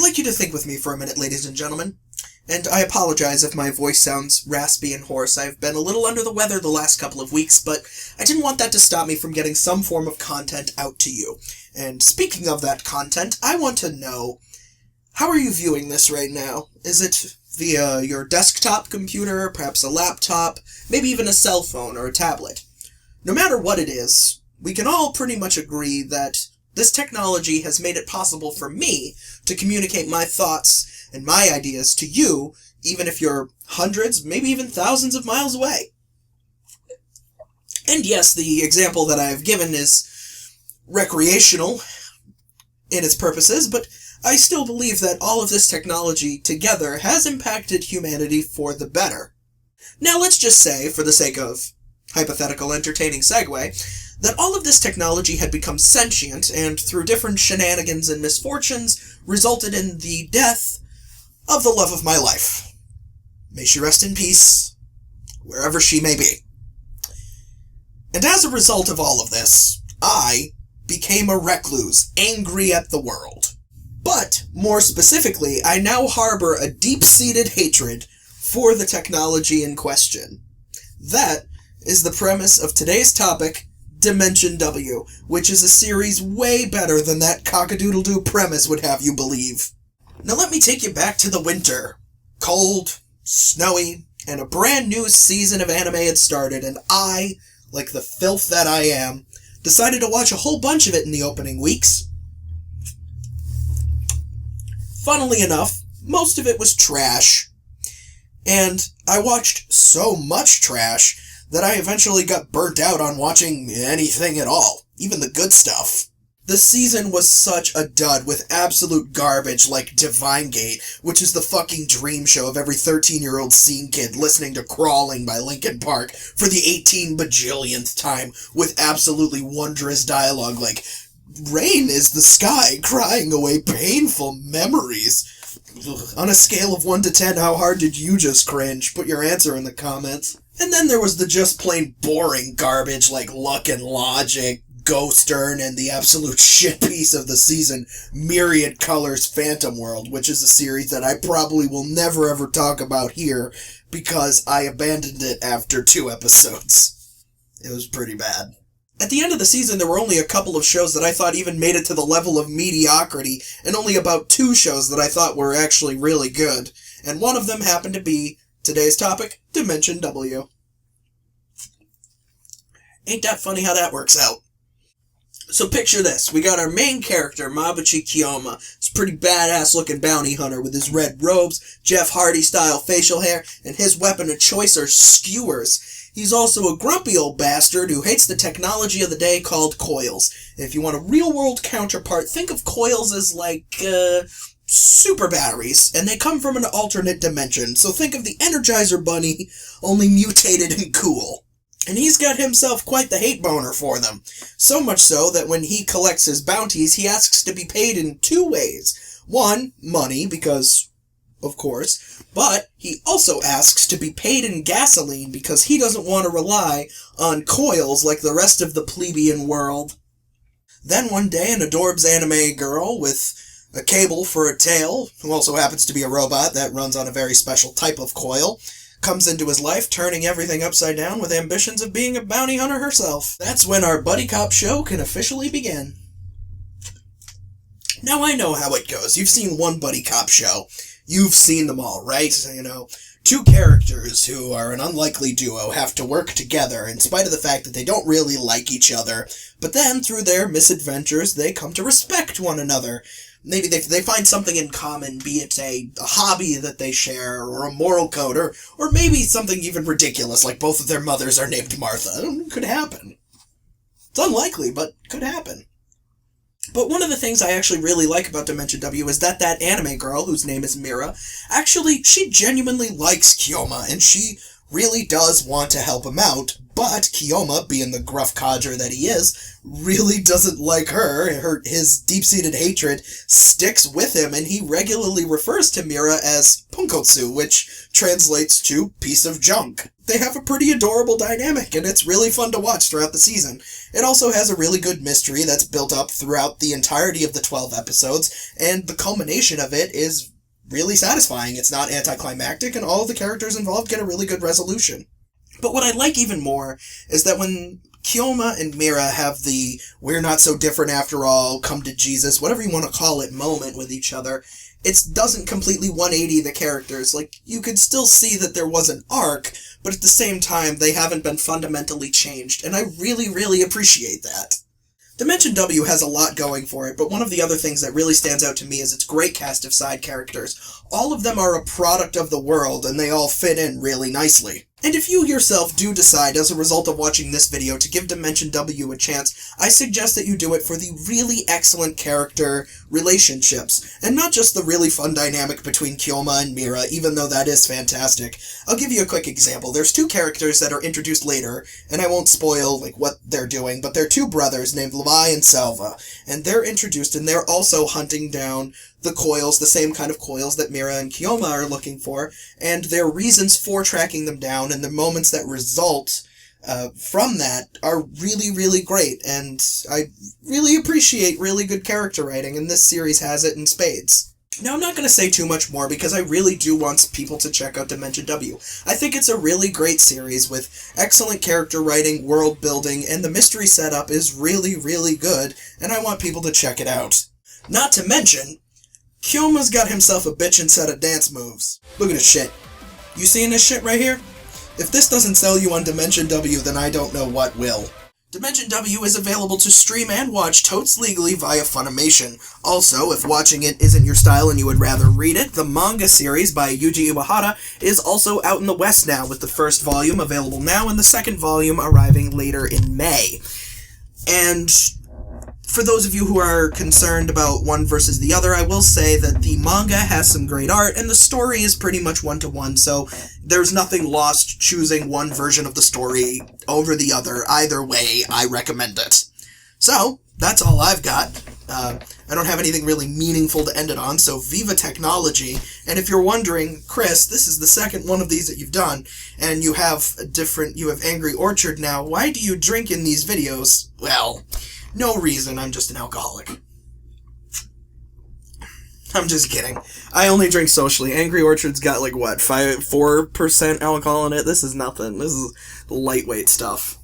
like you to think with me for a minute, ladies and gentlemen. And I apologize if my voice sounds raspy and hoarse. I've been a little under the weather the last couple of weeks, but I didn't want that to stop me from getting some form of content out to you. And speaking of that content, I want to know, how are you viewing this right now? Is it via your desktop computer, perhaps a laptop, maybe even a cell phone or a tablet? No matter what it is, we can all pretty much agree that this technology has made it possible for me to communicate my thoughts and my ideas to you, even if you're hundreds, maybe even thousands of miles away. And yes, the example that I have given is recreational in its purposes, but I still believe that all of this technology together has impacted humanity for the better. Now let's just say, for the sake of hypothetical entertaining segue, that all of this technology had become sentient and through different shenanigans and misfortunes resulted in the death of the love of my life. May she rest in peace, wherever she may be. And as a result of all of this, I became a recluse, angry at the world. But, more specifically, I now harbor a deep-seated hatred for the technology in question. That is the premise of today's topic, Dimension W, which is a series way better than that cockadoodle-doo premise would have you believe. Now let me take you back to the winter. Cold, snowy, and a brand new season of anime had started, and I, like the filth that I am, decided to watch a whole bunch of it in the opening weeks. Funnily enough, most of it was trash. And I watched so much trash that I eventually got burnt out on watching anything at all, even the good stuff. The season was such a dud with absolute garbage like Divine Gate, which is the fucking dream show of every 13-year-old scene kid listening to Crawling by Linkin Park for the 18 bajillionth time with absolutely wondrous dialogue like, "Rain is the sky crying away painful memories." Ugh. On a scale of 1 to 10, how hard did you just cringe? Put your answer in the comments. And then there was the just plain boring garbage like Luck and Logic, Ghost Earn, and the absolute shit piece of the season, Myriad Colors Phantom World, which is a series that I probably will never ever talk about here because I abandoned it after 2 episodes. It was pretty bad. At the end of the season, there were only a couple of shows that I thought even made it to the level of mediocrity, and only about 2 shows that I thought were actually really good. And one of them happened to be today's topic, Dimension W. Ain't that funny how that works out? So picture this. We got our main character, Mabuchi Kiyoma. This pretty badass looking bounty hunter with his red robes, Jeff Hardy style facial hair, and his weapon of choice are skewers. He's also a grumpy old bastard who hates the technology of the day called coils. And if you want a real-world counterpart, think of coils as like, super batteries, and they come from an alternate dimension. So think of the Energizer Bunny, only mutated and cool. And he's got himself quite the hate boner for them. So much so that when he collects his bounties, he asks to be paid in 2 ways. 1, money, because of course, but he also asks to be paid in gasoline because he doesn't want to rely on coils like the rest of the plebeian world. Then one day, an adorbs anime girl with a cable for a tail, who also happens to be a robot that runs on a very special type of coil, comes into his life, turning everything upside down with ambitions of being a bounty hunter herself. That's when our buddy cop show can officially begin. Now I know how it goes. You've seen one buddy cop show. You've seen them all, right? You know, 2 characters who are an unlikely duo have to work together in spite of the fact that they don't really like each other. But then, through their misadventures, they come to respect one another. Maybe they find something in common, be it a hobby that they share, or a moral code, or maybe something even ridiculous, like both of their mothers are named Martha. It could happen. It's unlikely, but could happen. But one of the things I actually really like about Dimension W is that anime girl, whose name is Mira, actually, she genuinely likes Kiyoma, and she really does want to help him out, but Kiyoma, being the gruff codger that he is, really doesn't like her. His deep-seated hatred sticks with him, and he regularly refers to Mira as Punkotsu, which translates to piece of junk. They have a pretty adorable dynamic, and it's really fun to watch throughout the season. It also has a really good mystery that's built up throughout the entirety of the 12 episodes, and the culmination of it is really satisfying. It's not anticlimactic, and all of the characters involved get a really good resolution. But what I like even more is that when Kiyoma and Mira have the "we're not so different after all, come to Jesus," whatever you want to call it, moment with each other, it doesn't completely 180 the characters. Like, you could still see that there was an arc, but at the same time, they haven't been fundamentally changed, and I really, really appreciate that. Dimension W has a lot going for it, but one of the other things that really stands out to me is its great cast of side characters. All of them are a product of the world, and they all fit in really nicely. And if you yourself do decide, as a result of watching this video, to give Dimension W a chance, I suggest that you do it for the really excellent character relationships, and not just the really fun dynamic between Kiyoma and Mira, even though that is fantastic. I'll give you a quick example. There's two characters that are introduced later, and I won't spoil what they're doing, but they're two brothers named Levi and Salva, and they're introduced, and they're also hunting down the coils, the same kind of coils that Mira and Kiyoma are looking for, and their reasons for tracking them down and the moments that result from that are really, really great, and I really appreciate really good character writing, and this series has it in spades. Now, I'm not going to say too much more because I really do want people to check out Dimension W. I think it's a really great series with excellent character writing, world building, and the mystery setup is really, really good, and I want people to check it out. Not to mention, Kiyoma's got himself a bitchin' set of dance moves. Look at this shit. You seeing this shit right here? If this doesn't sell you on Dimension W, then I don't know what will. Dimension W is available to stream and watch totes legally via Funimation. Also, if watching it isn't your style and you would rather read it, the manga series by Yuji Iwahara is also out in the West now, with the first volume available now and the second volume arriving later in May. And for those of you who are concerned about one versus the other, I will say that the manga has some great art, and the story is pretty much one-to-one, so there's nothing lost choosing one version of the story over the other. Either way, I recommend it. So, that's all I've got. I don't have anything really meaningful to end it on, so Viva Technology. And if you're wondering, Chris, this is the second one of these that you've done, and you have Angry Orchard now, why do you drink in these videos? Well, no reason, I'm just an alcoholic. I'm just kidding. I only drink socially. Angry Orchard's got 4% alcohol in it? This is nothing. This is lightweight stuff.